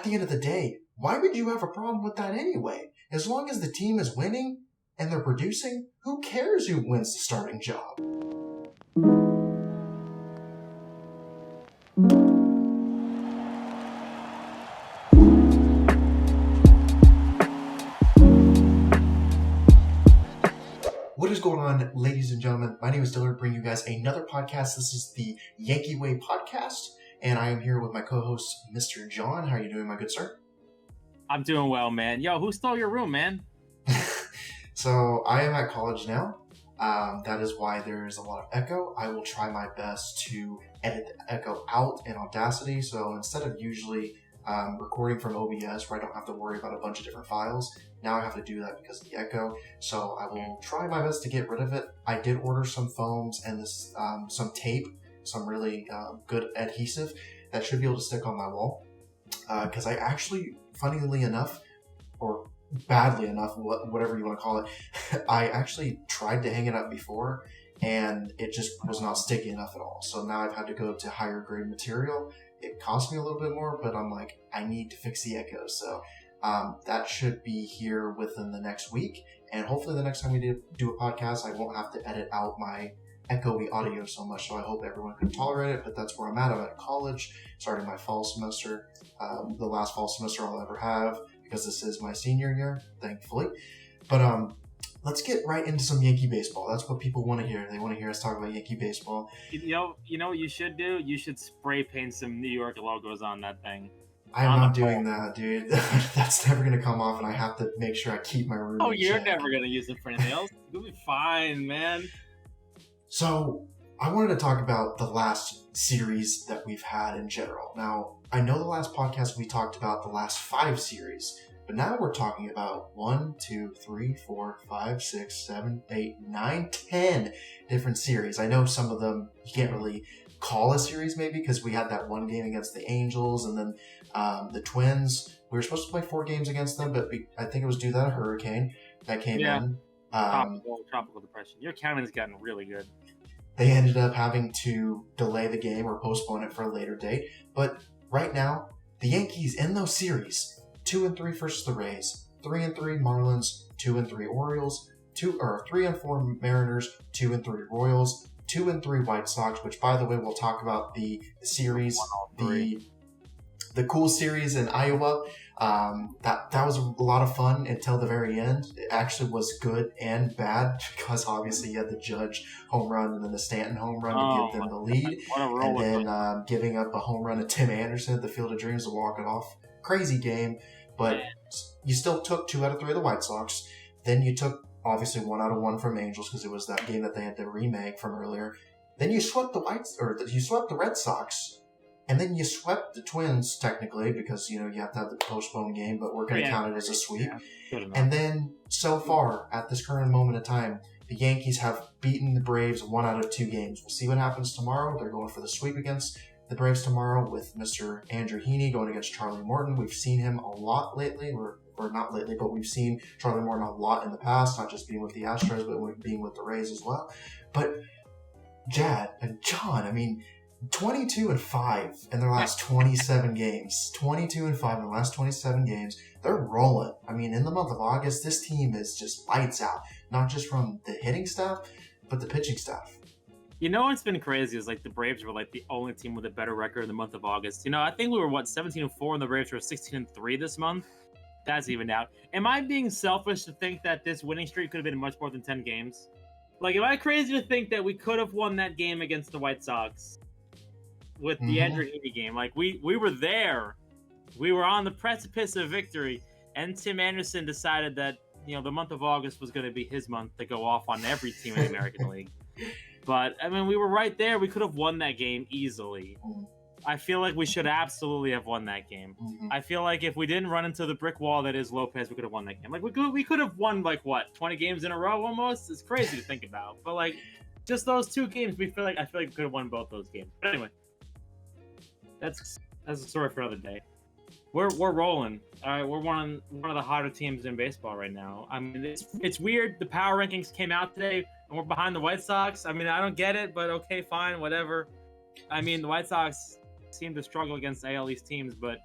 at the end of the day, why would you have a problem with that anyway? As long as the team is winning and they're producing, who cares who wins the starting job? What is going on, ladies and gentlemen? My name is Dillard, bringing you guys another podcast. This is the Yankee Way podcast, and I am here with my co-host, Mr. John. How are you doing, my good sir? I'm doing well, man. Yo, who stole your room, man? So I am at college now. That is why there is a lot of echo. I will try my best to edit the echo out in Audacity. So instead of usually recording from OBS where I don't have to worry about a bunch of different files, now I have to do that because of the echo. So I will try my best to get rid of it. I did order some foams and this some tape, some really good adhesive that should be able to stick on my wall. Because I actually, funnily enough, or badly enough, whatever you want to call it, I actually tried to hang it up before and it just was not sticky enough at all. So now I've had to go to higher grade material. It cost me a little bit more, but I'm like, I need to fix the echo. So that should be here within the next week. And hopefully the next time we do a podcast, I won't have to edit out my echoey audio so much. So I hope everyone can tolerate it, but that's where I'm at. I'm at college, starting my fall semester, the last fall semester I'll ever have, because this is my senior year, thankfully. But let's get right into some Yankee baseball. That's what people want to hear. They want to hear us talk about Yankee baseball. You know what you should do? You should spray paint some New York logos on that thing. I am not doing that, dude. That's never going to come off, and I have to make sure I keep my room. Oh, you're never going to use it for anything else? You'll be fine, man. So I wanted to talk about the last series that we've had in general. Now, I know the last podcast we talked about the last 5 series, but now we're talking about 1, 2, 3, 4, 5, 6, 7, 8, 9, 10 different series. I know some of them you can't really call a series maybe because we had that one game against the Angels and then the Twins. We were supposed to play 4 games against them, but I think it was due to that hurricane that came in. Tropical depression. Your counting's gotten really good. They ended up having to delay the game or postpone it for a later date. But right now, the Yankees in those series, 2-3 versus the Rays, 3-3 Marlins, 2-3 Orioles, 3-4 Mariners, 2-3 Royals, 2-3 White Sox, which by the way, we'll talk about the series, the cool series in Iowa. That was a lot of fun until the very end. It actually was good and bad because obviously you had the Judge home run and then the Stanton home run to give them the lead, and then giving up a home run to Tim Anderson at the Field of Dreams to walk it off. Crazy game, but you still took 2 out of 3 of the White Sox. Then you took obviously 1 out of 1 from Angels because it was that game that they had to remake from earlier. Then you swept you swept the Red Sox. And then you swept the Twins, technically, because, you have to have the postponed game, but we're going to count it as a sweep. Yeah, and then, so far, at this current moment in time, the Yankees have beaten the Braves 1 out of 2 games. We'll see what happens tomorrow. They're going for the sweep against the Braves tomorrow with Mr. Andrew Heaney going against Charlie Morton. We've seen him a lot lately, or not lately, but we've seen Charlie Morton a lot in the past, not just being with the Astros, but being with the Rays as well. But Jad and John, 22-5 in their last 27 games. 22-5 in the last 27 games. They're rolling. In the month of August, this team is just lights out. Not just from the hitting staff, but the pitching staff. You know what's been crazy is the Braves were the only team with a better record in the month of August. I think we were 17-4 and the Braves were 16-3 this month. That's evened out. Am I being selfish to think that this winning streak could have been much more than 10 games? Am I crazy to think that we could have won that game against the White Sox? With the Andrew Heaney game. We were there. We were on the precipice of victory. And Tim Anderson decided that, the month of August was going to be his month to go off on every team in the American League. But, we were right there. We could have won that game easily. I feel like we should absolutely have won that game. I feel like if we didn't run into the brick wall that is Lopez, we could have won that game. We could have won, 20 games in a row almost? It's crazy to think about. But, just those 2 games, I feel like we could have won both those games. But anyway. That's a story for another day. We're rolling. All right, we're one of the hotter teams in baseball right now. It's weird. The power rankings came out today, and we're behind the White Sox. I don't get it, but okay, fine, whatever. The White Sox seem to struggle against AL East teams, but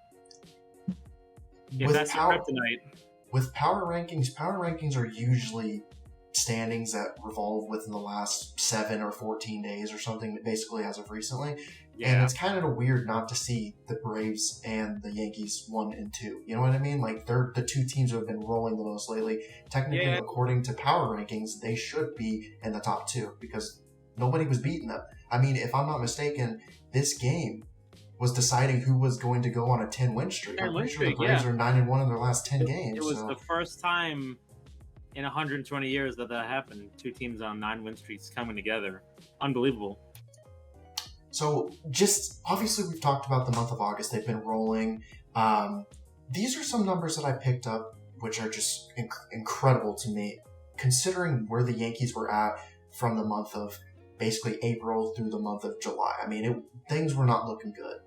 If with that's your power kryptonite. with power rankings are usually standings that revolve within the last 7 or 14 days or something, basically as of recently. Yeah. And it's kind of weird not to see the Braves and the Yankees 1 and 2. You know what I mean? Like, they're the two teams who have been rolling the most lately. Technically, according to power rankings, they should be in the top 2 because nobody was beating them. I mean, if I'm not mistaken, this game was deciding who was going to go on a 10-win streak. I'm pretty sure the Braves are 9-1 in their last 10 games. It was the first time in 120 years that happened. 2 teams on 9-win streaks coming together. Unbelievable. So, just obviously, we've talked about the month of August. They've been rolling. These are some numbers that I picked up, which are just incredible to me, considering where the Yankees were at from the month of basically April through the month of July. I mean, things were not looking good.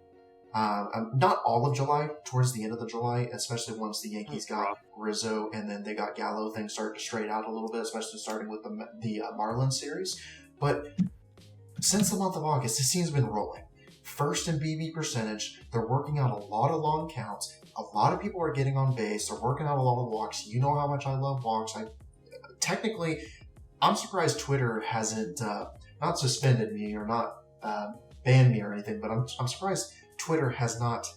Not all of July, towards the end of the July, especially once the Yankees got Rizzo and then they got Gallo, things started to straight out a little bit, especially starting with the Marlins series. But since the month of August, this team's been rolling. First in BB percentage, they're working out a lot of long counts. A lot of people are getting on base. They're working out a lot of walks. You know how much I love walks. I'm surprised Twitter hasn't not suspended me or not banned me or anything, but I'm surprised Twitter has not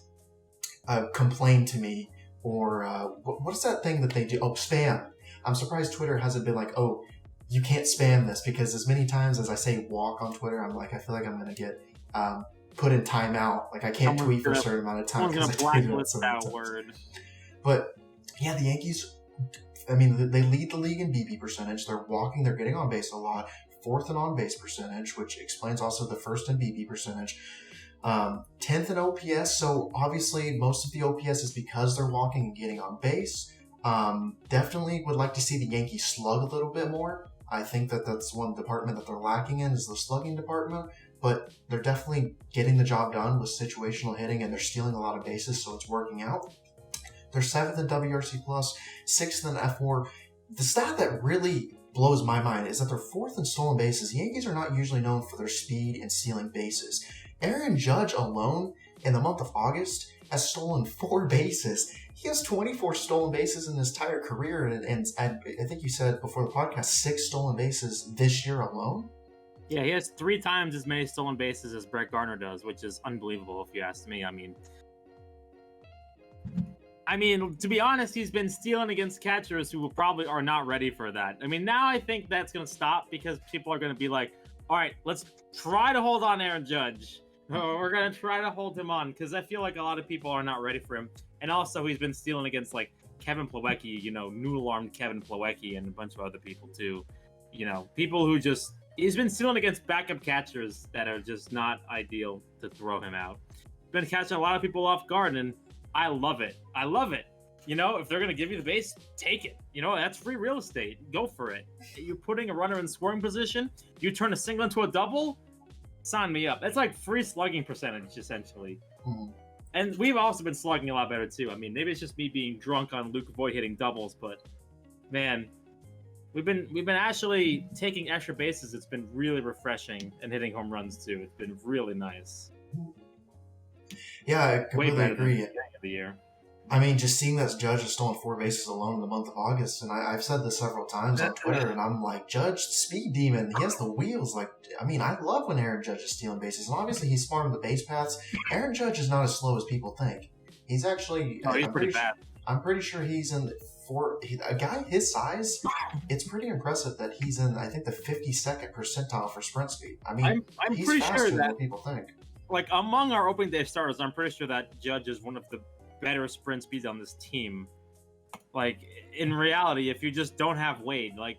complained to me or what is that thing that they do? Oh, spam. I'm surprised Twitter hasn't been like, oh, you can't spam this, because as many times as I say walk on Twitter, I'm like, I feel like I'm going to get put in timeout. Like, I can't tweet for a certain amount of time. Someone's going to blacklist that word. But yeah, the Yankees, I mean, they lead the league in BB percentage. They're walking, they're getting on base a lot. 4th in on base percentage, which explains also the 1st in BB percentage. 10th in OPS. So obviously most of the OPS is because they're walking and getting on base. Definitely would like to see the Yankees slug a little bit more. I think that's one department that they're lacking in, is the slugging department. But they're definitely getting the job done with situational hitting, and they're stealing a lot of bases, so it's working out. They're 7th in WRC+, 6th in F4. The stat that really blows my mind is that they're 4th in stolen bases. The Yankees are not usually known for their speed and stealing bases. Aaron Judge alone in the month of August has stolen 4 bases. He has 24 stolen bases in his entire career, and I think you said before the podcast, 6 stolen bases this year alone. Yeah, he has 3 times as many stolen bases as Brett Gardner does, which is unbelievable if you ask me. I mean, to be honest, he's been stealing against catchers who probably are not ready for that. I mean, now I think that's going to stop because people are going to be like, all right, let's try to hold on Aaron Judge. We're going to try to hold him on, because I feel like a lot of people are not ready for him. And also, he's been stealing against, like, Kevin Plawecki, noodle-armed Kevin Plawecki, and a bunch of other people, too. People who just... He's been stealing against backup catchers that are just not ideal to throw him out. Been catching a lot of people off guard, and I love it. I love it. If they're going to give you the base, take it. That's free real estate. Go for it. You're putting a runner in scoring position. You turn a single into a double. Sign me up. That's like free slugging percentage, essentially. Mm-hmm. And we've also been slugging a lot better, too. I mean, maybe it's just me being drunk on Luke Voight hitting doubles, but, man, we've been actually taking extra bases. It's been really refreshing, and hitting home runs, too. It's been really nice. Yeah, I completely agree. Than the beginning of the year. I mean, just seeing that Judge has stolen 4 bases alone in the month of August, and I've said this several times on Twitter, and I'm like, Judge, speed demon, he has the wheels. Like, I mean, I love when Aaron Judge is stealing bases, and obviously he's smart on the base paths. Aaron Judge is not as slow as people think. He's actually... he's pretty bad. I'm pretty sure he's in... a guy his size, it's pretty impressive that he's in, I think, the 52nd percentile for sprint speed. I mean, I'm he's pretty faster sure than that, what people think. Like, among our opening day starters, I'm pretty sure that Judge is one of the better sprint speeds on this team. Like, in reality, if you just don't have Wade, like,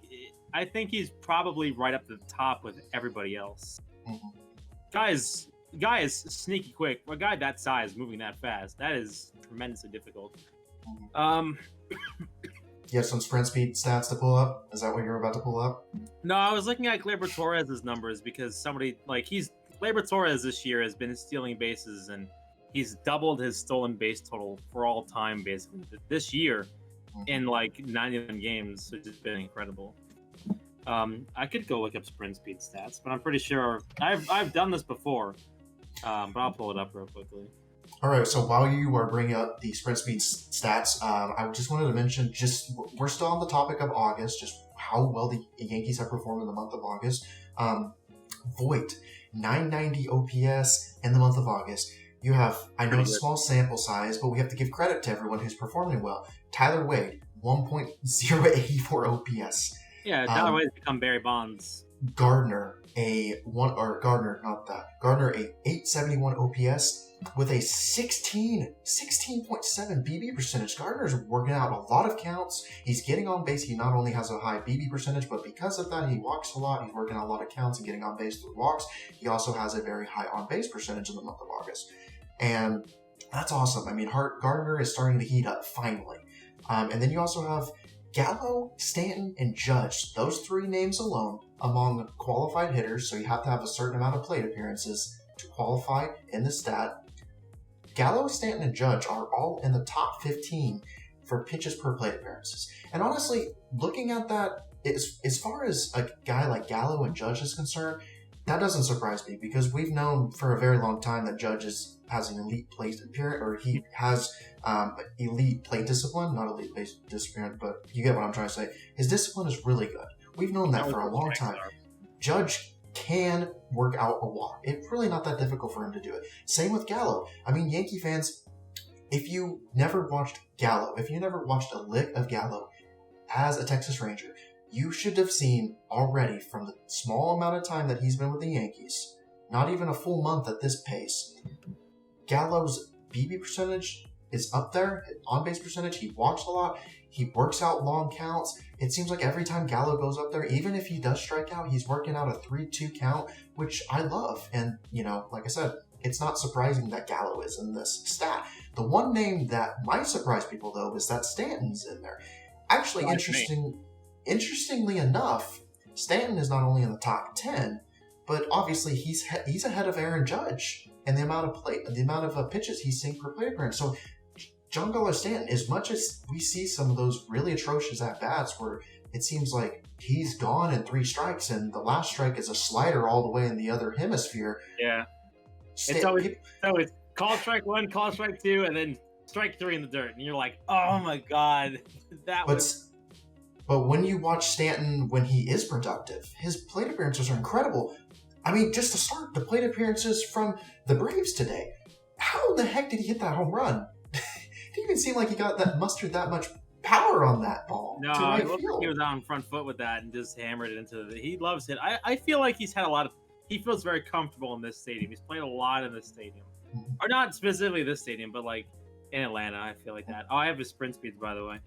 I think he's probably right up the top with everybody else. Mm-hmm. Guy is sneaky quick. A guy that size moving that fast, that is tremendously difficult. Mm-hmm. You have some sprint speed stats to pull up? Is that what you're about to pull up? No, I was looking at Gleyber Torres' numbers because Gleyber Torres this year has been stealing bases, and he's doubled his stolen base total for all time, basically, this year in, 99 games, which has been incredible. I could go look up sprint speed stats, but I'm pretty sure I've done this before, but I'll pull it up real quickly. All right, so while you are bringing up the sprint speed stats, I just wanted to mention, we're still on the topic of August, just how well the Yankees have performed in the month of August. Voight, 990 OPS in the month of August. You have, I know it's a small sample size, but we have to give credit to everyone who's performing well. Tyler Wade, 1.084 OPS. Yeah, Tyler Wade's become Barry Bonds. Gardner, a 871 OPS with a 16.7 BB percentage. Gardner's working out a lot of counts. He's getting on base. He not only has a high BB percentage, but because of that, he walks a lot. He's working out a lot of counts and getting on base through walks. He also has a very high on base percentage in the month of August. And that's awesome. I mean, Gardner is starting to heat up finally. And then you also have Gallo, Stanton, and Judge. Those three names alone among qualified hitters, so you have to have a certain amount of plate appearances to qualify in the stat. Gallo, Stanton, and Judge are all in the top 15 for pitches per plate appearances. And honestly, looking at that, as far as a guy like Gallo and Judge is concerned, that doesn't surprise me because we've known for a very long time that Judge has an elite plate appearance, or he has elite plate discipline, not elite plate discipline, but you get what I'm trying to say. His discipline is really good. We've known that for a long time. Judge can work out a walk. It's really not that difficult for him to do it. Same with Gallo. I mean, Yankee fans, if you never watched Gallo, if you never watched a lick of Gallo as a Texas Ranger, you should have seen already from the small amount of time that he's been with the Yankees, not even a full month at this pace, Gallo's BB percentage is up there, on-base percentage. He walks a lot. He works out long counts. It seems like every time Gallo goes up there, even if he does strike out, he's working out a 3-2 count, which I love. And, like I said, it's not surprising that Gallo is in this stat. The one name that might surprise people, though, is that Stanton's in there. Actually, interestingly enough, Stanton is not only in the top 10, but obviously he's ahead of Aaron Judge and the amount of pitches he's seeing per plate appearance. So Giancarlo Stanton, as much as we see some of those really atrocious at-bats where it seems like he's gone in 3 strikes and the last strike is a slider all the way in the other hemisphere. Yeah. It's always call strike 1, call strike 2, and then strike 3 in the dirt. And you're like, oh my God. But when you watch Stanton when he is productive, his plate appearances are incredible. I mean, just to start, the plate appearances from the Braves today. How in the heck did he hit that home run? It didn't even seem like he mustered that much power on that ball. No, I looked like he was on front foot with that and just hammered it into the. He loves it. I feel like he's had he feels very comfortable in this stadium. He's played a lot in this stadium. Mm-hmm. Or not specifically this stadium, but like in Atlanta, I feel like that. Oh, I have his sprint speeds, by the way.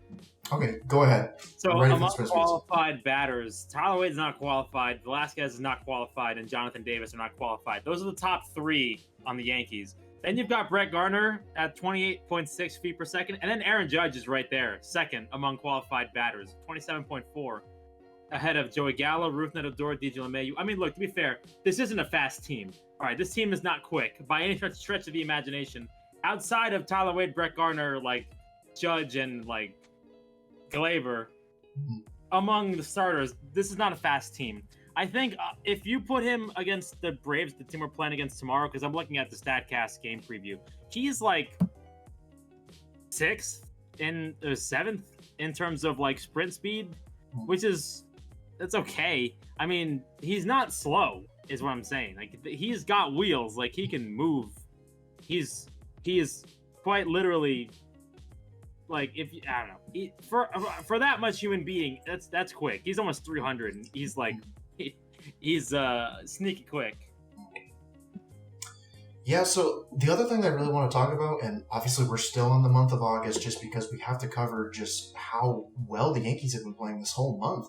Okay, go ahead. So among qualified batters, Tyler Wade's not qualified, Velasquez is not qualified, and Jonathan Davis are not qualified. Those are the top 3 on the Yankees. Then you've got Brett Gardner at 28.6 feet per second, and then Aaron Judge is right there, second among qualified batters, 27.4, ahead of Joey Gallo, Rougned Odor, DJ LeMahieu. I mean, look, to be fair, this isn't a fast team. All right, this team is not quick by any stretch of the imagination. Outside of Tyler Wade, Brett Gardner, like Judge, and like Glaber, among the starters, this is not a fast team. I think if you put him against the Braves, the team we're playing against tomorrow, because I'm looking at the StatCast game preview, he's like 6th or 7th in terms of like sprint speed, that's okay. I mean, he's not slow, is what I'm saying. Like he's got wheels, like he can move. He is quite literally, like, I don't know, for that much human being, that's quick. He's almost 300, and he's like, he's sneaky quick. Yeah, so the other thing that I really want to talk about, and obviously we're still in the month of August just because we have to cover just how well the Yankees have been playing this whole month.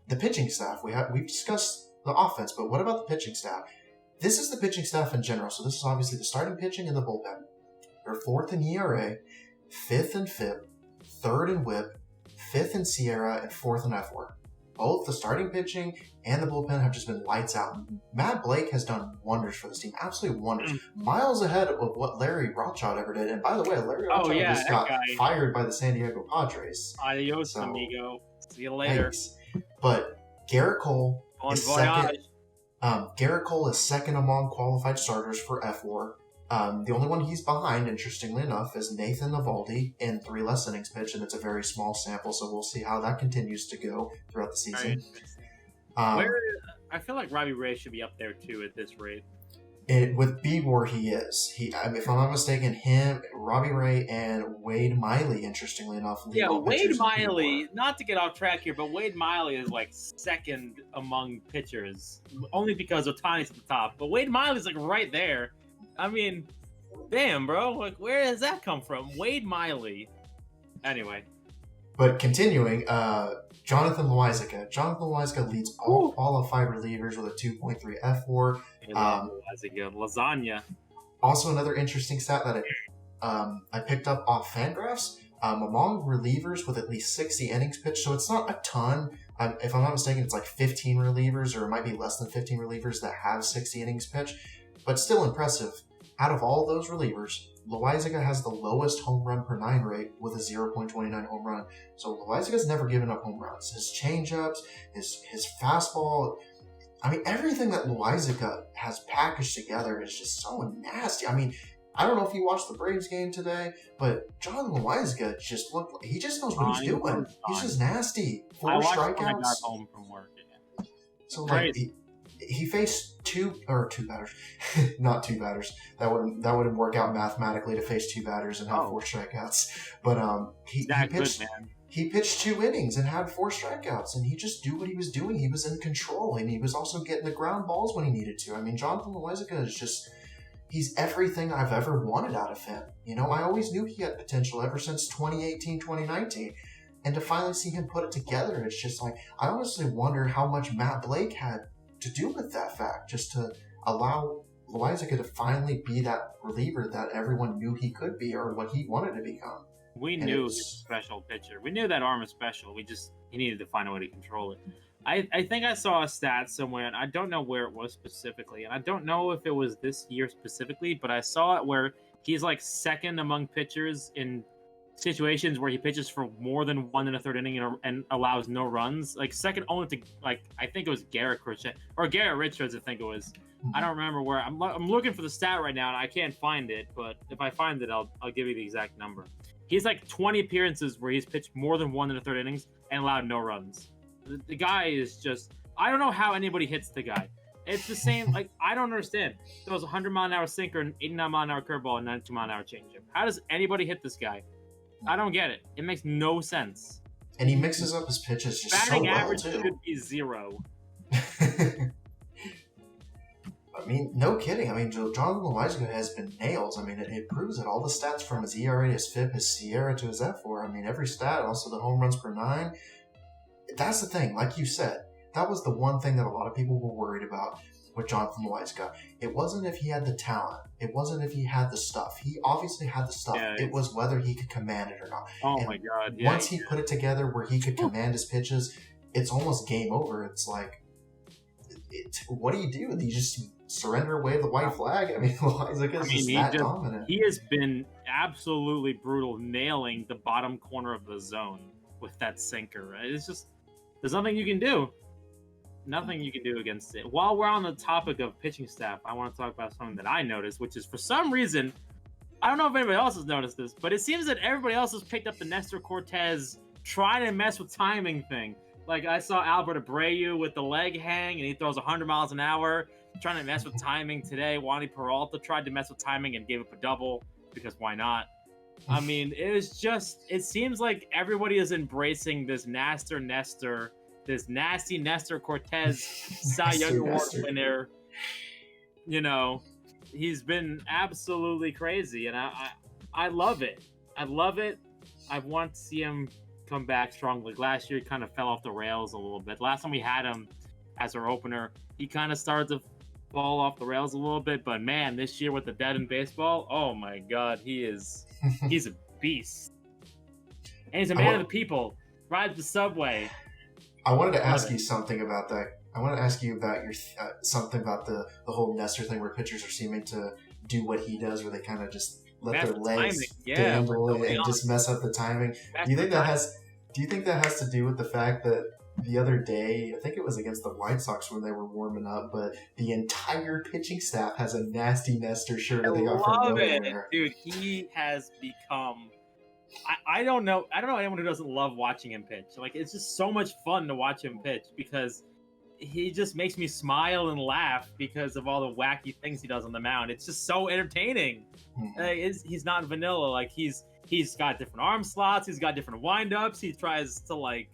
The pitching staff, we've discussed the offense, but what about the pitching staff? This is the pitching staff in general. So this is obviously the starting pitching and the bullpen. They're 4th in ERA, 5th in FIP, 3rd in WHIP, 5th in SIERA, and 4th in FWAR. Both the starting pitching and the bullpen have just been lights out. Matt Blake has done wonders for this team, absolutely wonders. Miles ahead of what Larry Rothschild ever did. And by the way, Larry Rothschild just got fired by the San Diego Padres. Adios, amigo. See you later. Thanks. But Garrett Cole is second. Garrett Cole is second among qualified starters for FWAR. The only one he's behind, interestingly enough, is Nathan Eovaldi in 3 less innings pitched, and it's a very small sample, so we'll see how that continues to go throughout the season. Where I feel like Robbie Ray should be up there too at this rate. With B-War, he is. If I'm not mistaken, him, Robbie Ray, and Wade Miley, interestingly enough. Yeah, Wade Miley, not to get off track here, but Wade Miley is like second among pitchers, only because Ohtani's at the top. But Wade Miley's like right there. I mean, damn, bro. Like, where does that come from? Wade Miley. Anyway. But continuing, Jonathan Loaisiga. Jonathan Loaisiga leads all qualified relievers with a 2.3 F4. Lasagna. Also, another interesting stat that I picked up off Fangraphs, among relievers with at least 60 innings pitched, so it's not a ton. If I'm not mistaken, it's like 15 relievers, or it might be less than 15 relievers that have 60 innings pitched, but still impressive. Out of all those relievers, Loaisiga has the lowest home run per 9 rate with a 0.29 home run. So Loaisiga's never given up home runs. His changeups, his fastball, I mean, everything that Loaisiga has packaged together is just so nasty. I mean, I don't know if you watched the Braves game today, but John Loaisiga just looked like he just knows what he's doing. He's just nasty. 4 strikeouts. I got home from work. Yeah. So like he faced two batters, not 2 batters. That wouldn't work out mathematically to face 2 batters and have 4 strikeouts. But he pitched 2 innings and had 4 strikeouts, and he just knew what he was doing. He was in control, and he was also getting the ground balls when he needed to. I mean, Jonathan Loaisiga is just, he's everything I've ever wanted out of him. You know, I always knew he had potential ever since 2018, 2019. And to finally see him put it together, it's just like, I honestly wonder how much Matt Blake had to do with that fact, just to allow Loaisiga to finally be that reliever that everyone knew he could be, or what he wanted to become. We knew he was a special pitcher. We knew that arm was special. He needed to find a way to control it. I think I saw a stat somewhere, and I don't know where it was specifically, and I don't know if it was this year specifically, but I saw it where he's like second among pitchers in situations where he pitches for more than 1 1/3 inning and allows no runs. Like second only to, like, I think it was Garrett Richards. I think it was. I don't remember where. I'm looking for the stat right now, and I can't find it. But if I find it, I'll give you the exact number. He's like 20 appearances where he's pitched more than 1 1/3 innings and allowed no runs. The guy is just, I don't know how anybody hits the guy. It's the same, like, I don't understand. Throws 100-mile-an-hour sinker, an 89-mile-an-hour curveball, and 92-mile-an-hour changeup. How does anybody hit this guy? I don't get it. It makes no sense. And he mixes up his pitches just Batting so well, average too. should be 0. I mean, no kidding. I mean, Jonathan Loaisiga has been nailed. I mean, it proves it. All the stats from his ERA to his FIP, his Sierra to his F4. I mean, every stat, also the home runs per 9. That's the thing. Like you said, that was the one thing that a lot of people were worried about with Jonathan Loaisiga. It wasn't if he had the talent. It wasn't if he had the stuff. He obviously had the stuff. Yeah, it was whether he could command it or not. Oh, and my God. Yeah, once he put it together where he could command his pitches, it's almost game over. It's like, what do? You just surrender away the white flag? I mean, Loaisiga is just that dominant. He has been absolutely brutal, nailing the bottom corner of the zone with that sinker. Right? It's just, there's nothing you can do. Nothing you can do against it. While we're on the topic of pitching staff, I want to talk about something that I noticed, which is, for some reason, I don't know if anybody else has noticed this, but it seems that everybody else has picked up the Nestor Cortez trying to mess with timing thing. Like, I saw Albert Abreu with the leg hang, and he throws 100 miles an hour, trying to mess with timing today. Wandy Peralta tried to mess with timing and gave up a double, because why not? I mean, it seems like everybody is embracing this Nestor, this nasty Nestor Cortez Cy Young Award winner. You know, he's been absolutely crazy, and I love it. I love it. I want to see him come back strongly. Last year, he kind of fell off the rails a little bit. Last time we had him as our opener, he kind of started to fall off the rails a little bit. But man, this year with the dead in baseball, oh my God, he's a beast. And he's a man of the people. Rides the subway. I wanted to ask you something about that. I want to ask you about your something about the whole Nestor thing, where pitchers are seeming to do what he does, where they kind of just let their legs dangle and just mess up the timing. Do you think that has to do with the fact that the other day, I think it was against the White Sox when they were warming up, but the entire pitching staff has a nasty Nestor shirt I that they got from love it, nowhere. dude. He has become. I don't know anyone who doesn't love watching him pitch. Like, it's just so much fun to watch him pitch because he just makes me smile and laugh because of all the wacky things he does on the mound. It's just so entertaining. He's not vanilla. Like, he's got different arm slots. He's got different windups. He tries to, like,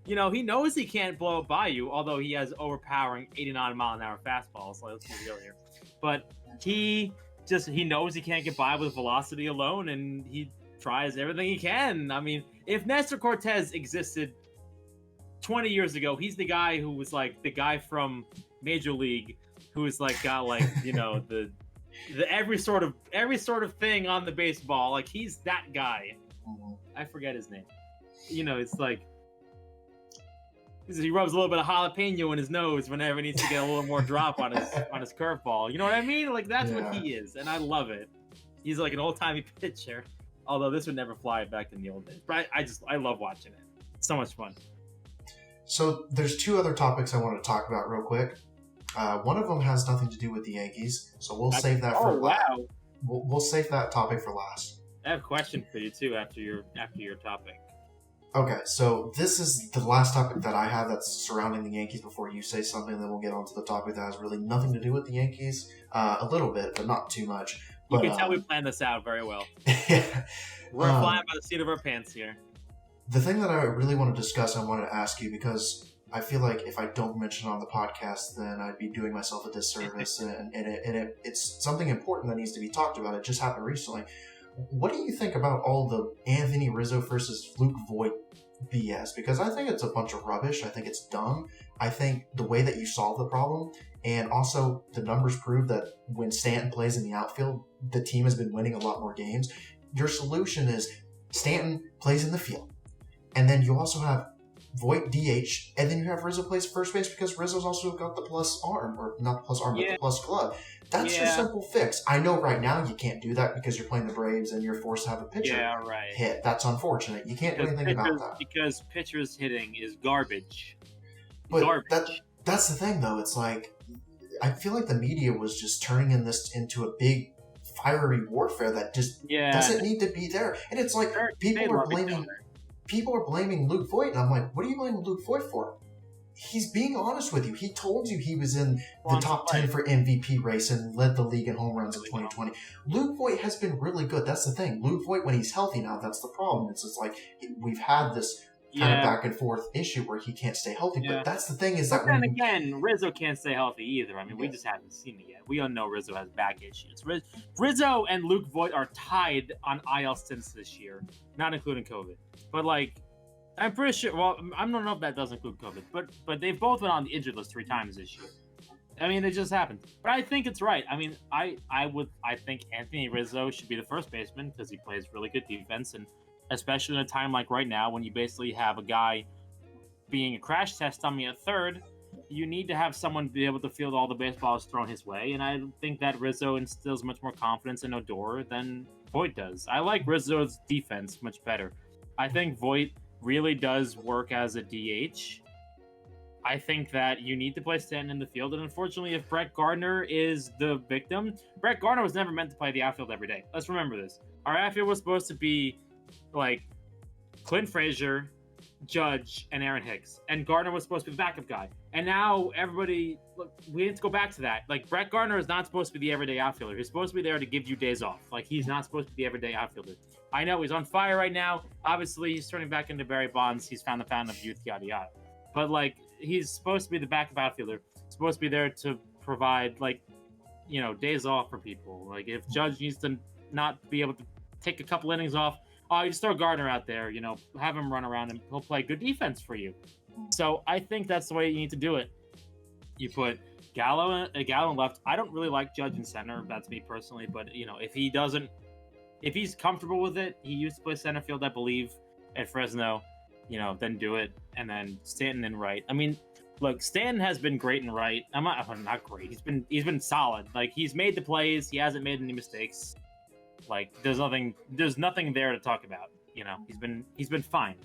he knows he can't blow it by you, although he has overpowering 89-mile-an-hour fastballs. Like, let's be real here. But he knows he can't get by with velocity alone, and he tries everything he can. I mean, if Nestor Cortez existed 20 years ago, he's the guy who was like the guy from Major League who was like got like the every sort of thing on the baseball. Like, he's that guy. I forget his name. It's like he rubs a little bit of jalapeno in his nose whenever he needs to get a little more drop on his curveball. You know what I mean? Like, that's what he is, and I love it. He's like an old-timey pitcher. Although this would never fly back in the old days. But I love watching it. It's so much fun. So there's two other topics I want to talk about real quick. One of them has nothing to do with the Yankees, so we'll save that for last. Wow. We'll save that topic for last. I have a question for you too after your topic. Okay, so this is the last topic that I have that's surrounding the Yankees before you say something, and then we'll get on to the topic that has really nothing to do with the Yankees. A little bit, but not too much. You can tell we planned this out very well. We're flying by the seat of our pants here. The thing that I really want to discuss, I wanted to ask you, because I feel like if I don't mention it on the podcast, then I'd be doing myself a disservice, and it's something important that needs to be talked about. It just happened recently. What do you think about all the Anthony Rizzo versus Luke Voight BS? Because I think it's a bunch of rubbish. I think it's dumb. I think the way that you solve the problem, and also the numbers prove that when Stanton plays in the outfield, the team has been winning a lot more games. Your solution is Stanton plays in the field, and then you also have Voight DH, and then you have Rizzo plays first base because Rizzo's also got the plus arm, or not the plus arm, but the plus glove. That's your simple fix. I know right now you can't do that because you're playing the Braves and you're forced to have a pitcher hit. That's unfortunate. You can't do anything about that. Because pitchers hitting is garbage. But that's the thing, though. It's like, I feel like the media was just turning this into a big fiery warfare that just doesn't need to be there. And it's like people are blaming Luke Voight, and I'm like, what are you blaming Luke Voight for? He's being honest with you. He told you he was in the top 10 for MVP race and led the league in home runs in 2020. Luke Voight has been really good. That's the thing. Luke Voight, when he's healthy now, that's the problem. It's just like we've had this kind of back and forth issue where he can't stay healthy. But that's the thing is that then again, Rizzo can't stay healthy either. I mean, we just haven't seen it yet. We all know Rizzo has back issues. Rizzo and Luke Voight are tied on IL stints this year, not including COVID. But like, I'm pretty sure. Well, I don't know if that does include COVID, but they've both been on the injured list 3 times this year. I mean, it just happened. But I think it's right. I mean, I think Anthony Rizzo should be the first baseman because he plays really good defense, and especially in a time like right now when you basically have a guy being a crash test dummy at third, you need to have someone be able to field all the baseballs thrown his way. And I think that Rizzo instills much more confidence in Odor than Voight does. I like Rizzo's defense much better. I think Voight really does work as a DH. I think that you need to play Stanton in the field, and unfortunately, if Brett Gardner is the victim, Brett Gardner was never meant to play the outfield every day. Let's remember this. Our outfield was supposed to be like Clint Frazier, Judge, and Aaron Hicks, and Gardner was supposed to be the backup guy. And now everybody, look, we need to go back to that. Like, Brett Gardner is not supposed to be the everyday outfielder. He's supposed to be there to give you days off. Like, he's not supposed to be the everyday outfielder. I know he's on fire right now. Obviously, he's turning back into Barry Bonds. He's found the fountain of youth, yada yada. But like, he's supposed to be the backup outfielder. Supposed to be there to provide, like, days off for people. Like, if Judge needs to not be able to take a couple innings off, you just throw Gardner out there. Have him run around and he'll play good defense for you. So I think that's the way you need to do it. You put Gallo in left. I don't really like Judge in center. That's me personally. But if he's comfortable with it, he used to play center field, I believe, at Fresno. Then do it, and then Stanton in right. I mean, look, Stanton has been great in right. I'm not great. He's been solid. Like, he's made the plays. He hasn't made any mistakes. Like, there's nothing there to talk about. He's been fine.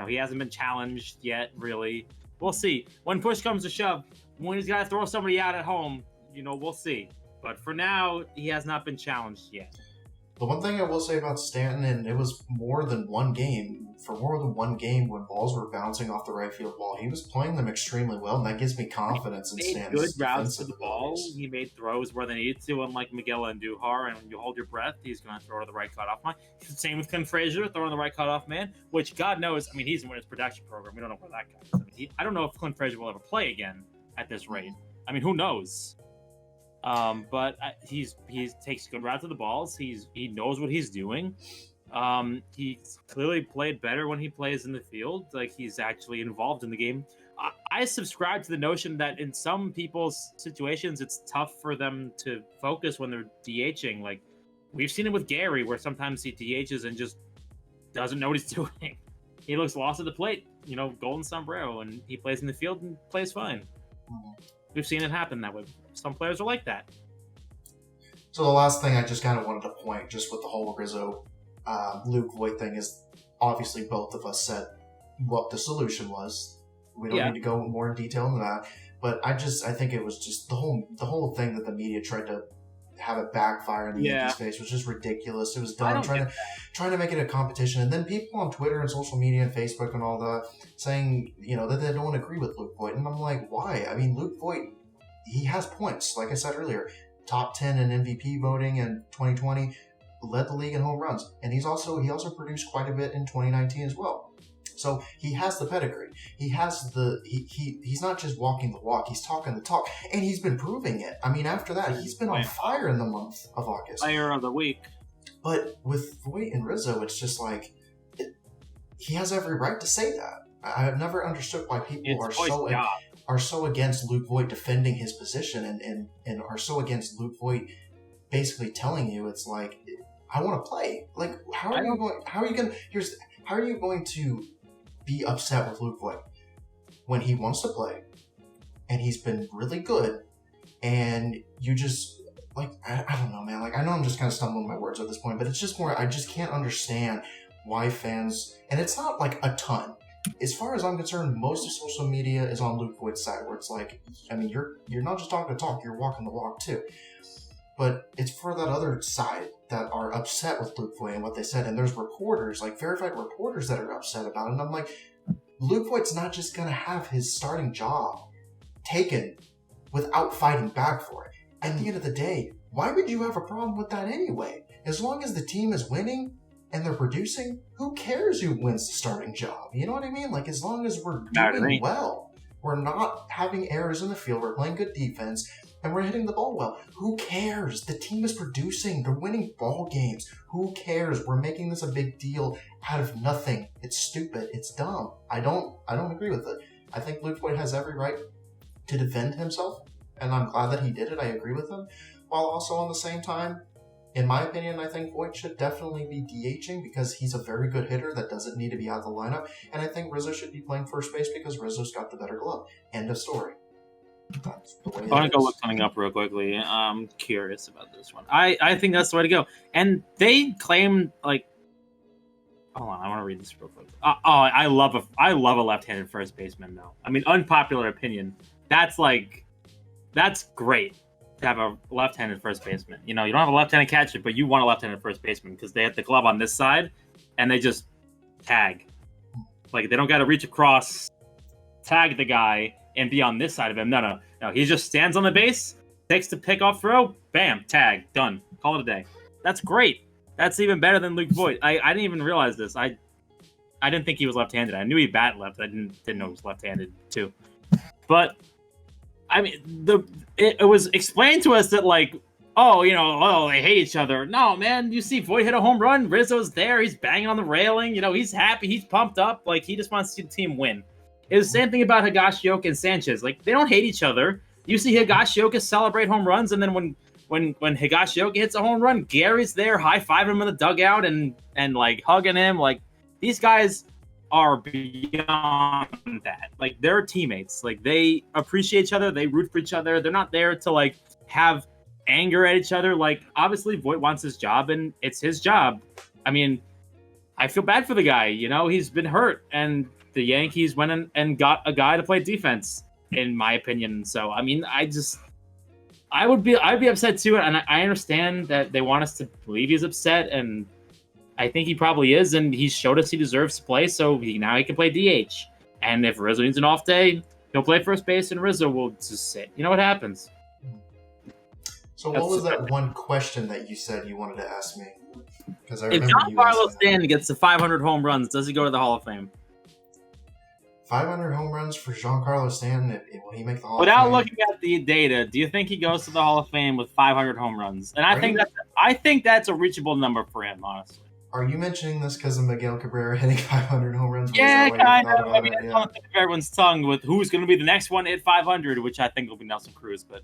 He hasn't been challenged yet, really. we'll see. When push comes to shove, when he's got to throw somebody out at home, we'll see. But for now, he has not been challenged yet. The one thing I will say about Stanton, and it was more than one game, when balls were bouncing off the right field wall, he was playing them extremely well, and that gives me confidence in Stanton's good routes to defensive the ball. abilities. He made throws where they needed to, unlike Miguel Andujar, and when you hold your breath, he's going to throw to the right cutoff man. Same with Clint Frazier, throwing the right cutoff man, which God knows, he's in his production program. We don't know where that guy is. I don't know if Clint Frazier will ever play again at this rate. Who knows? But he takes good routes to the balls. He knows what he's doing. He clearly played better when he plays in the field. Like, he's actually involved in the game. I subscribe to the notion that in some people's situations, it's tough for them to focus when they're DHing. Like, we've seen it with Gary, where sometimes he DHs and just doesn't know what he's doing. He looks lost at the plate, golden sombrero, and he plays in the field and plays fine. We've seen it happen that way. Some players are like that. So the last thing I just kind of wanted to point, just with the whole Rizzo, Luke Voight thing, is obviously both of us said what the solution was. We don't need to go more in detail into that. But I think it was just the whole thing that the media tried to have it backfire in the Yankees' face was just ridiculous. It was dumb, trying to make it a competition, and then people on Twitter and social media and Facebook and all that saying that they don't agree with Luke Voight, and I'm like, why? Luke Voight, he has points. Like I said earlier, top 10 in MVP voting in 2020, led the league in home runs, and he also produced quite a bit in 2019 as well. So he has the pedigree. He has he's not just walking the walk, he's talking the talk, and he's been proving it. After that, he's been on fire in the month of August. Player of the week. But with Voight and Rizzo, it's just like, he has every right to say that. I've never understood why people are so against Luke Voight defending his position and are so against Luke Voight basically telling you, it's like, I want to play. Like, how are you going to be upset with Luke Voight when he wants to play and he's been really good, and you just, like, I don't know, man. Like, I know I'm just kind of stumbling my words at this point, but it's just more, I just can't understand why fans, and it's not like a ton. As far as I'm concerned, most of social media is on Luke Voigt's side, where it's like, you're not just talking the talk, you're walking the walk too. But it's for that other side that are upset with Luke Voight and what they said. And there's reporters, like verified reporters, that are upset about it. And I'm like, Luke Voight's not just going to have his starting job taken without fighting back for it. At the end of the day, why would you have a problem with that anyway? As long as the team is winning and they're producing, who cares who wins the starting job? You know what I mean? Like, as long as we're doing well, we're not having errors in the field, we're playing good defense, and we're hitting the ball well. Who cares? The team is producing. They're winning ball games. Who cares? We're making this a big deal out of nothing. It's stupid. It's dumb. I don't agree with it. I think Luke Voight has every right to defend himself, and I'm glad that he did it. I agree with him. While also on the same time, in my opinion, I think Voight should definitely be DHing because he's a very good hitter that doesn't need to be out of the lineup. And I think Rizzo should be playing first base because Rizzo's got the better glove. End of story. That's the way I want to go look something up real quickly. I'm curious about this one. I think that's the way to go. And they claim, like, hold on, I want to read this real quick. I love a left-handed first baseman, though. Unpopular opinion. That's great to have a left-handed first baseman. You don't have a left-handed catcher, but you want a left-handed first baseman because they have the glove on this side and they just tag. Like, they don't got to reach across, tag the guy, and be on this side of him. No. He just stands on the base, takes the pickoff throw, bam, tag, done. Call it a day. That's great. That's even better than Luke Voight. I didn't even realize this. I didn't think he was left-handed. I knew he bat left. I didn't know he was left-handed too. But it was explained to us that, like, they hate each other. No, man, you see Voight hit a home run. Rizzo's there. He's banging on the railing. He's happy. He's pumped up. Like, he just wants to see the team win. It was the same thing about Higashioka and Sanchez. Like, they don't hate each other. You see Higashioka celebrate home runs, and then when Higashioka hits a home run, Gary's there high-fiving him in the dugout and like hugging him. Like, these guys are beyond that. Like, they're teammates. Like, they appreciate each other. They root for each other. They're not there to, like, have anger at each other. Like, obviously Voight wants his job, and it's his job. I feel bad for the guy. He's been hurt, and the Yankees went and got a guy to play defense, in my opinion. So I mean, I'd be upset too, and I understand that they want us to believe he's upset, and I think he probably is, and he showed us he deserves to play, so now he can play DH. And if Rizzo needs an off day, he'll play first base, and Rizzo will just sit. You know what happens. So what was that one question that you said you wanted to ask me? Because I remember if Giancarlo Stanton gets to 500 home runs, does he go to the Hall of Fame? 500 home runs for Giancarlo Stanton, will he make the Hall of Fame? Without looking at the data, do you think he goes to the Hall of Fame with 500 home runs? And I think that's a reachable number for him, honestly. Are you mentioning this because of Miguel Cabrera hitting 500 home runs? Yeah, kind of. I mean, that's on the tip of everyone's tongue with who's going to be the next one at 500, which I think will be Nelson Cruz. But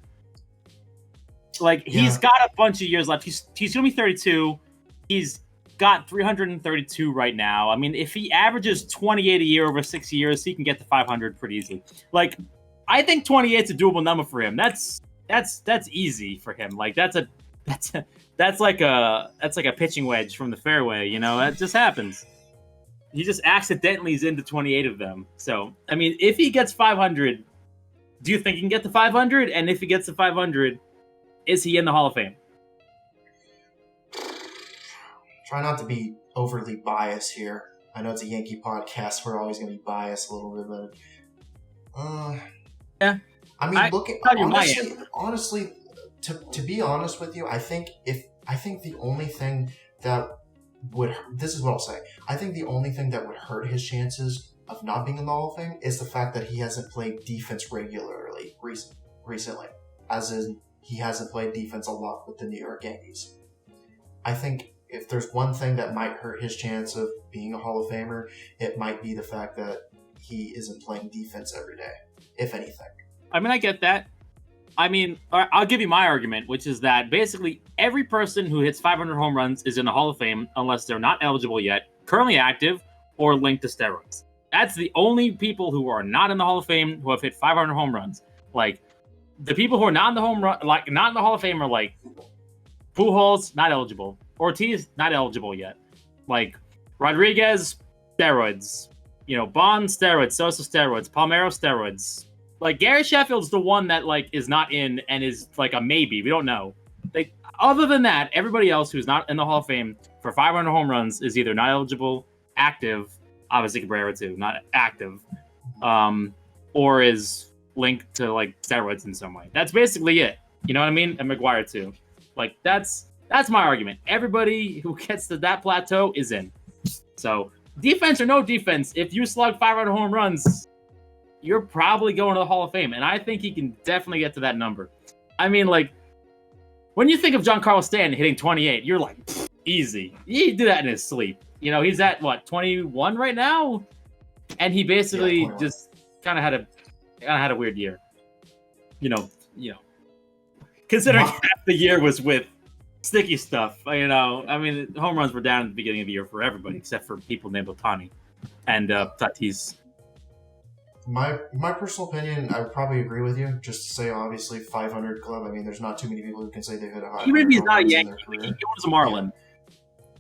he's got a bunch of years left. He's going to be 32. He's got 332 right now. I mean, if he averages 28 a year over 6 years, he can get to 500 pretty easily. I think 28 is a doable number for him. That's easy for him. That's like a pitching wedge from the fairway. You know, that just happens. He just accidentally is into 28 of them. So, I mean, if he gets 500, do you think he can get to 500? And if he gets to 500, is he in the Hall of Fame? Try not to be overly biased here. I know it's a Yankee podcast. We're always going to be biased a little bit, but yeah. I mean, honestly, to be honest with you, I think the only thing that this is what I'll say. I think the only thing that would hurt his chances of not being in the Hall of Fame is the fact that he hasn't played defense regularly recently, as in he hasn't played defense a lot with the New York Yankees. I think if there's one thing that might hurt his chance of being a Hall of Famer, it might be the fact that he isn't playing defense every day, if anything. I mean, I get that. I mean, I'll give you my argument, which is that basically every person who hits 500 home runs is in the Hall of Fame unless they're not eligible yet, currently active, or linked to steroids. That's the only people who are not in the Hall of Fame who have hit 500 home runs. The people who are not in the not in the Hall of Fame are Pujols, not eligible. Ortiz, not eligible yet. Rodriguez, steroids. Bond, steroids. Sosa, steroids. Palmeiro, steroids. Gary Sheffield's the one that is not in and is a maybe. We don't know. Other than that, everybody else who's not in the Hall of Fame for 500 home runs is either not eligible, active, obviously Cabrera too, not active, or is linked to steroids in some way. That's basically it. You know what I mean? And McGuire too. That's my argument. Everybody who gets to that plateau is in. So defense or no defense, if you slug 500 home runs, you're probably going to the Hall of Fame. And I think he can definitely get to that number. I mean, when you think of Giancarlo Stanton hitting 28, you're easy. He did that in his sleep. He's at 21 right now? And he basically just kind of had a weird year. Considering half the year was with sticky stuff, I mean, home runs were down at the beginning of the year for everybody except for people named Ohtani and Tatis. My personal opinion, I would probably agree with you. Just to say, obviously, 500 club. I mean, there's not too many people who can say they've hit a high. Even if he's not a Yankee, he was a Marlin.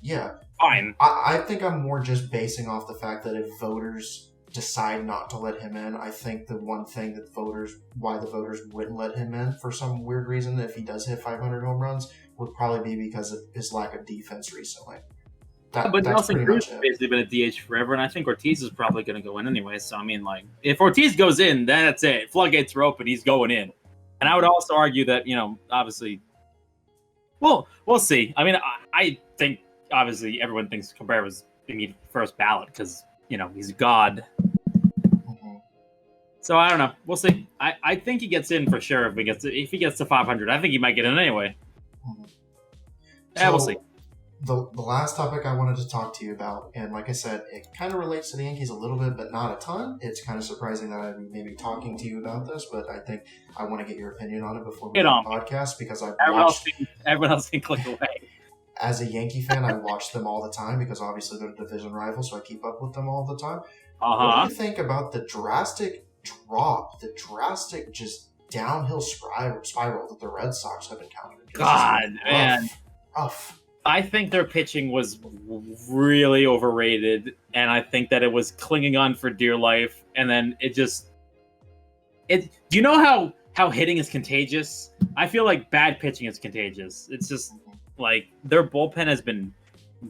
Yeah. Fine. I think I'm more just basing off the fact that if voters decide not to let him in, I think the one thing that why the voters wouldn't let him in for some weird reason, if he does hit 500 home runs, would probably be because of his lack of defense recently. But Nelson Cruz has basically been a DH forever, and I think Ortiz is probably going to go in anyway. So, I mean, if Ortiz goes in, then that's it. Floodgates are open. He's going in. And I would also argue that, obviously, well, we'll see. I mean, I think, obviously, everyone thinks Cabrera's immediate first ballot because, he's God. Mm-hmm. So, I don't know. We'll see. I think he gets in for sure if he gets to 500. I think he might get in anyway. Mm-hmm. Yeah, we'll see. The last topic I wanted to talk to you about, and like I said, it kind of relates to the Yankees a little bit, but not a ton. It's kind of surprising that I'd be maybe talking to you about this, but I think I want to get your opinion on it before we do the podcast because everyone else can click away. As a Yankee fan, I watch them all the time because obviously they're division rivals, so I keep up with them all the time. What do you think about the drastic drop, the drastic just downhill spiral that the Red Sox have encountered? God, man. Rough. I think their pitching was really overrated, and I think that it was clinging on for dear life, and then it just it. Do you know how hitting is contagious? I feel like bad pitching is contagious. It's just like their bullpen has been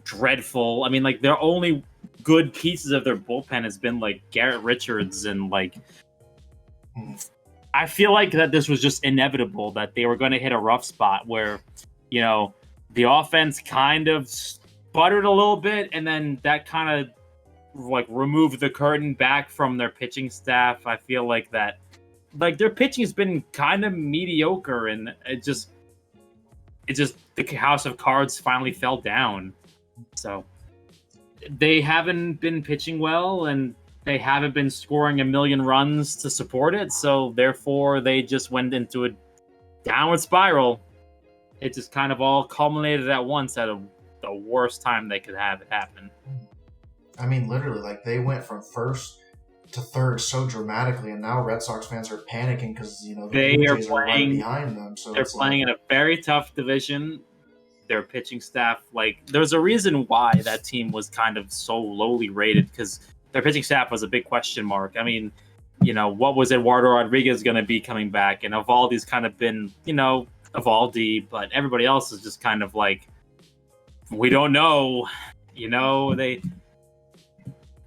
dreadful. I mean, like their only good pieces of their bullpen has been like Garrett Richards and like. I feel like that this was just inevitable that they were going to hit a rough spot where, the offense kind of sputtered a little bit, and then that kind of like removed the curtain back from their pitching staff. I feel like that, like their pitching has been kind of mediocre, and it just the house of cards finally fell down. So they haven't been pitching well, and they haven't been scoring a million runs to support it. So therefore, they just went into a downward spiral. It just kind of all culminated at once at the worst time they could have it happen. I mean, literally, like they went from first to third so dramatically, and now Red Sox fans are panicking because the Blue Jays are right behind them. So they're playing in a very tough division. Their pitching staff, like, there's a reason why that team was kind of so lowly rated, because their pitching staff was a big question mark. I mean, what was Eduardo Rodriguez going to be coming back? And Evaldi's kind of been, Evaldi, but everybody else is just kind of like, we don't know.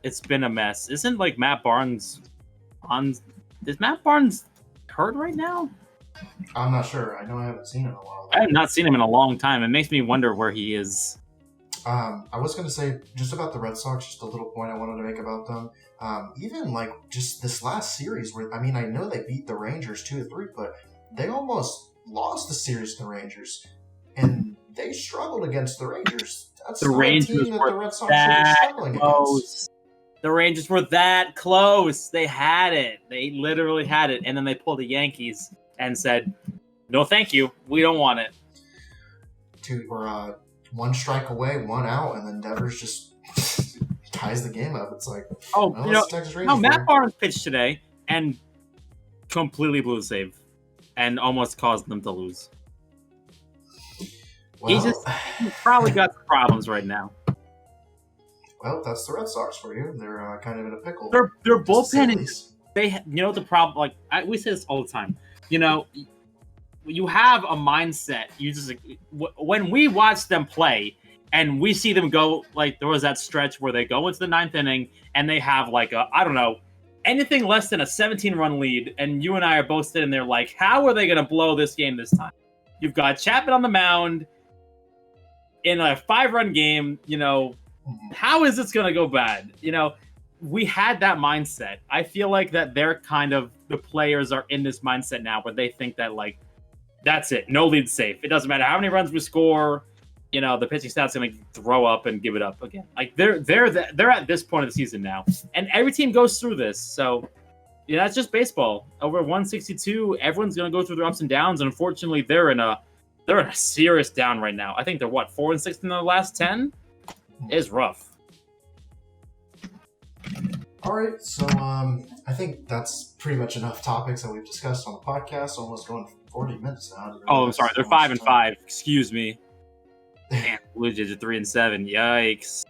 It's been a mess. Isn't like Matt Barnes on? Is Matt Barnes hurt right now? I'm not sure. I know I haven't seen him in a while. I have not seen him in a long time. It makes me wonder where he is. I was going to say just about the Red Sox, just a little point I wanted to make about them. Even like just this last series where, I mean, I know they beat the Rangers 2-3, but they almost lost the series to the Rangers, and they struggled against the Rangers. That's the Rangers that the Red Sox should be struggling against. The Rangers were that close. They had it. They literally had it, and then they pulled the Yankees and said, "No, thank you. We don't want it." We're one strike away, one out, and then Devers just ties the game up. It's like, Matt Barnes pitched today and completely blew the save and almost caused them to lose. Well, he's probably got some problems right now. Well, that's the Red Sox for you. They're kind of in a pickle. Their bullpen is the problem. Like we say this all the time. You have a mindset. You just when we watch them play and we see them go, like there was that stretch where they go into the ninth inning and they have like anything less than a 17-run lead, and you and I are both sitting there like, how are they going to blow this game this time? You've got Chapman on the mound in a 5-run game. How is this going to go bad? We had that mindset. I feel like that they're kind of, the players are in this mindset now where they think that like, that's it. No lead safe. It doesn't matter how many runs we score. The pitching staff's going to throw up and give it up again. Like they're at this point of the season now, and every team goes through this. So, that's just baseball. Over 162, everyone's going to go through their ups and downs. And unfortunately, they're in a serious down right now. I think they're 4-6 in their last 10. It's rough. All right, so I think that's pretty much enough topics that we've discussed on the podcast. Almost going for 40 minutes now. I'm sorry. They're 5-5. Excuse me. Damn, Blue Jays are 3-7. Yikes.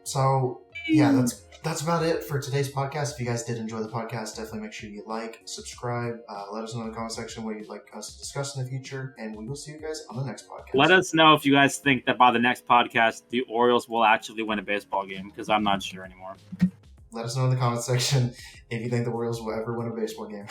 So yeah, that's about it for today's podcast. If you guys did enjoy the podcast, definitely make sure you like, subscribe, let us know in the comment section what you'd like us to discuss in the future, and we will see you guys on the next podcast. Let us know if you guys think that by the next podcast, the Orioles will actually win a baseball game, because I'm not sure anymore. Let us know in the comment section if you think the Orioles will ever win a baseball game.